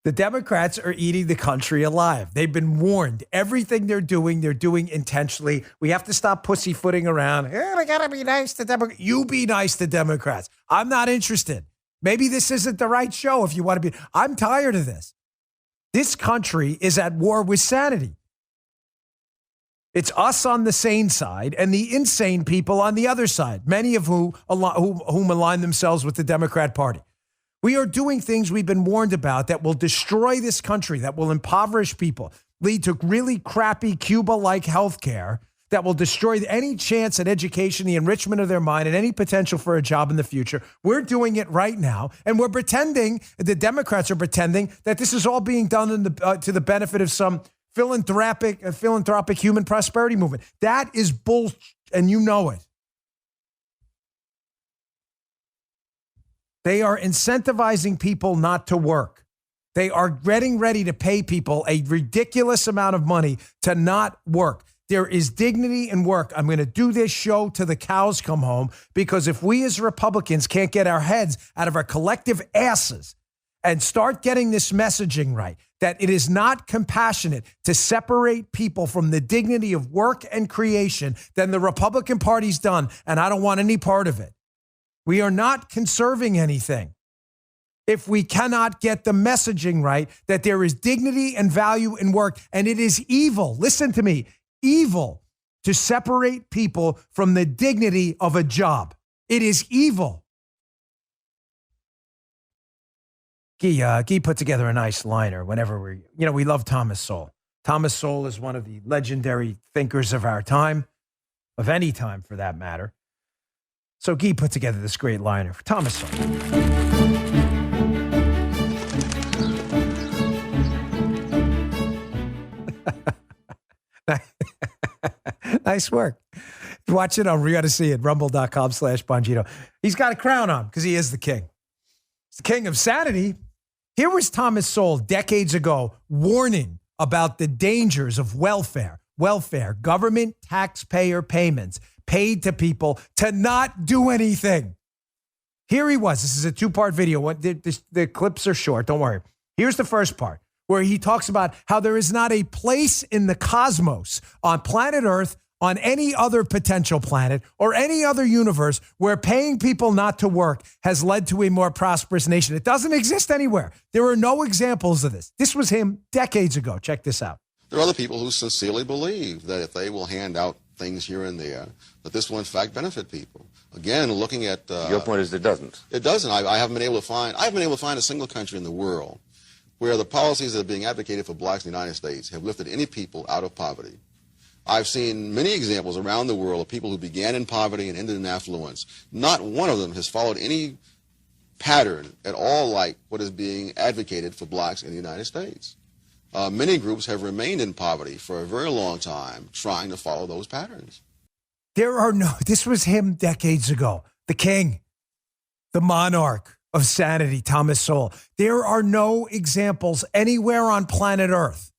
The Democrats are eating the country alive. They've been warned. Everything they're doing intentionally. We have to stop pussyfooting around. I got to be nice to Democrats. You be nice to Democrats. I'm not interested. Maybe this isn't the right show if you want to be. I'm tired of this. This country is at war with sanity. It's us on the sane side and the insane people on the other side, many of whom align themselves with the Democrat Party. We are doing things we've been warned about that will destroy this country, that will impoverish people, lead to really crappy Cuba-like health care, that will destroy any chance at education, the enrichment of their mind, and any potential for a job in the future. We're doing it right now, and we're pretending, the Democrats are pretending, that this is all being done to the benefit of some philanthropic human prosperity movement. That is bullshit, and you know it. They are incentivizing people not to work. They are getting ready to pay people a ridiculous amount of money to not work. There is dignity in work. I'm going to do this show till the cows come home, because if we as Republicans can't get our heads out of our collective asses and start getting this messaging right, that it is not compassionate to separate people from the dignity of work and creation, then the Republican Party's done, and I don't want any part of it. We are not conserving anything if we cannot get the messaging right that there is dignity and value in work. And it is evil, listen to me, evil to separate people from the dignity of a job. It is evil. Guy put together a nice liner whenever we love Thomas Sowell. Thomas Sowell is one of the legendary thinkers of our time, of any time for that matter. So Guy put together this great liner for Thomas Sowell. Nice work. Watch it on, we got to see it, rumble.com/Bongino. He's got a crown on because he is the king. He's the king of sanity. Here was Thomas Sowell decades ago warning about the dangers of welfare, government taxpayer payments paid to people to not do anything. Here he was. This is a two-part video. The clips are short. Don't worry. Here's the first part where he talks about how there is not a place in the cosmos, on planet Earth, on any other potential planet or any other universe where paying people not to work has led to a more prosperous nation. It doesn't exist anywhere. There are no examples of this. This was him decades ago. Check this out. There are other people who sincerely believe that if they will hand out things here and there, that this will in fact benefit people. Again, looking at your point is it doesn't. It doesn't. I haven't been able to find a single country in the world where the policies that are being advocated for blacks in the United States have lifted any people out of poverty. I've seen many examples around the world of people who began in poverty and ended in affluence. Not one of them has followed any pattern at all like what is being advocated for blacks in the United States. Many groups have remained in poverty for a very long time trying to follow those patterns. This was him decades ago. The king, the monarch of sanity, Thomas Sowell. There are no examples anywhere on planet Earth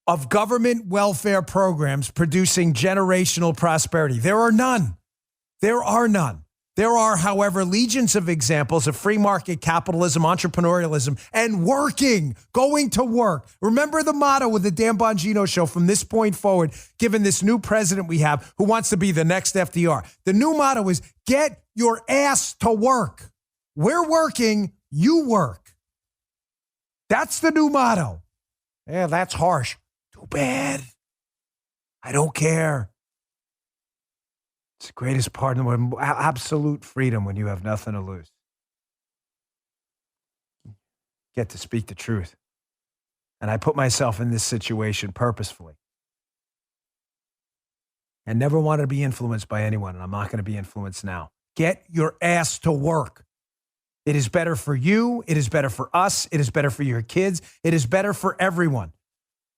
of government welfare programs producing generational prosperity. There are none. There are none. There are, however, legions of examples of free market capitalism, entrepreneurialism, and going to work. Remember the motto of the Dan Bongino Show from this point forward, given this new president we have who wants to be the next FDR. The new motto is, get your ass to work. We're working, you work. That's the new motto. Yeah, that's harsh. Too bad. I don't care. It's the greatest part in the world. Absolute freedom when you have nothing to lose. Get to speak the truth. And I put myself in this situation purposefully. I never wanted to be influenced by anyone, and I'm not going to be influenced now. Get your ass to work. It is better for you. It is better for us. It is better for your kids. It is better for everyone.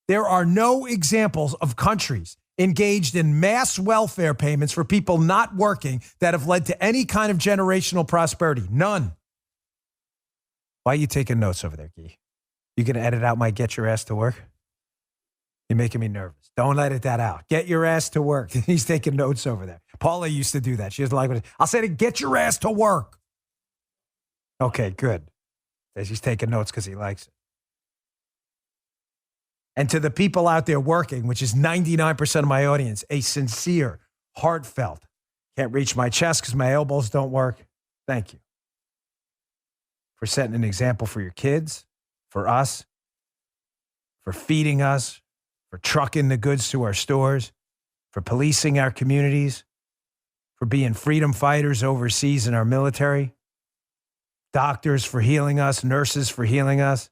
There are no examples of countries engaged in mass welfare payments for people not working that have led to any kind of generational prosperity. None. Why are you taking notes over there, Guy? You going to edit out my get your ass to work? You're making me nervous. Don't edit that out. Get your ass to work. He's taking notes over there. Paula used to do that. She doesn't like it. I'll say to get your ass to work. Okay, good. He's taking notes because he likes it. And to the people out there working, which is 99% of my audience, a sincere, heartfelt, can't reach my chest because my elbows don't work. Thank you for setting an example for your kids, for us, for feeding us, for trucking the goods to our stores, for policing our communities, for being freedom fighters overseas in our military, doctors for healing us, nurses for healing us,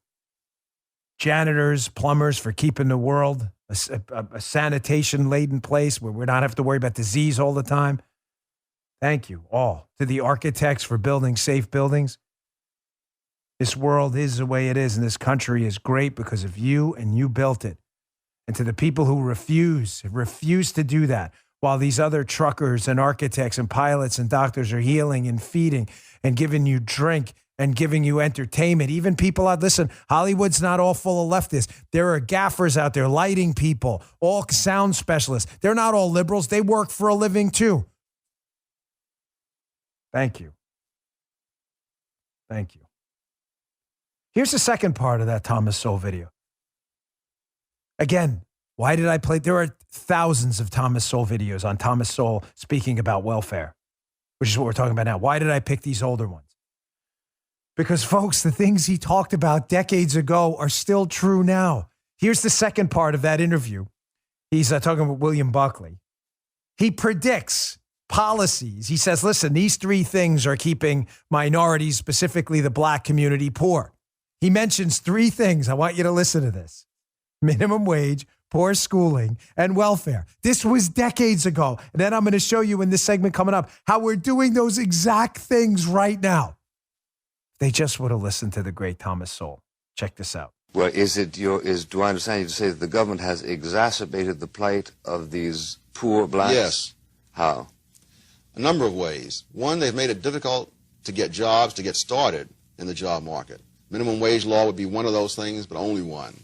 janitors, plumbers for keeping the world a sanitation-laden place where we don't have to worry about disease all the time. Thank you all. To the architects for building safe buildings. This world is the way it is, and this country is great because of you, and you built it. And to the people who refuse to do that, while these other truckers and architects and pilots and doctors are healing and feeding and giving you drink and giving you entertainment. Even people out, listen, Hollywood's not all full of leftists. There are gaffers out there, lighting people, all sound specialists. They're not all liberals. They work for a living too. Thank you. Thank you. Here's the second part of that Thomas Sowell video. Again, why did I play? There are thousands of Thomas Sowell videos on Thomas Sowell speaking about welfare, which is what we're talking about now. Why did I pick these older ones? Because, folks, the things he talked about decades ago are still true now. Here's the second part of that interview. He's talking about William Buckley. He predicts policies. He says, listen, these three things are keeping minorities, specifically the black community, poor. He mentions three things. I want you to listen to this. Minimum wage, poor schooling, and welfare. This was decades ago. And then I'm going to show you in this segment coming up how we're doing those exact things right now. They just would have listened to the great Thomas Sowell. Check this out. Well, do I understand you to say that the government has exacerbated the plight of these poor blacks? Yes. How? A number of ways. One, they've made it difficult to get jobs, to get started in the job market. Minimum wage law would be one of those things, but only one.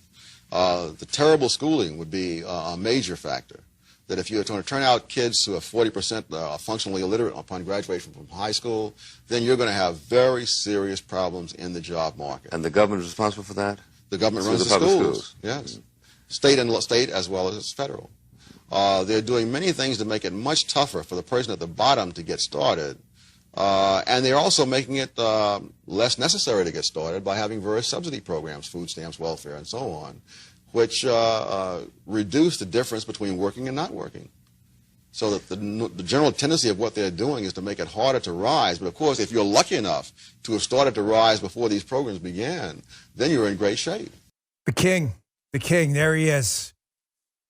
The terrible schooling would be a major factor. That if you're going to turn out kids who are 40% functionally illiterate upon graduation from high school, then you're going to have very serious problems in the job market. And the government is responsible for that? The government runs the public schools. Yes. State as well as federal. They're doing many things to make it much tougher for the person at the bottom to get started. And they're also making it less necessary to get started by having various subsidy programs, food stamps, welfare, and so on, which reduce the difference between working and not working. So that the general tendency of what they're doing is to make it harder to rise. But of course, if you're lucky enough to have started to rise before these programs began, then you're in great shape. The king, there he is.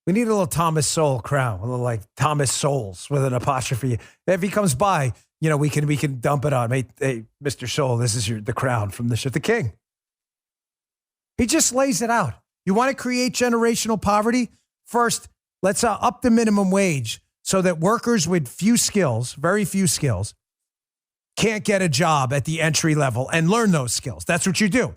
We need a little Thomas Sowell crown, a little like Thomas Sowell's with an apostrophe. If he comes by, you know, we can dump it on. Hey, Mr. Sowell, this is the crown from the show. The king. He just lays it out. You want to create generational poverty? First, let's up the minimum wage so that workers with few skills, very few skills, can't get a job at the entry level and learn those skills. That's what you do.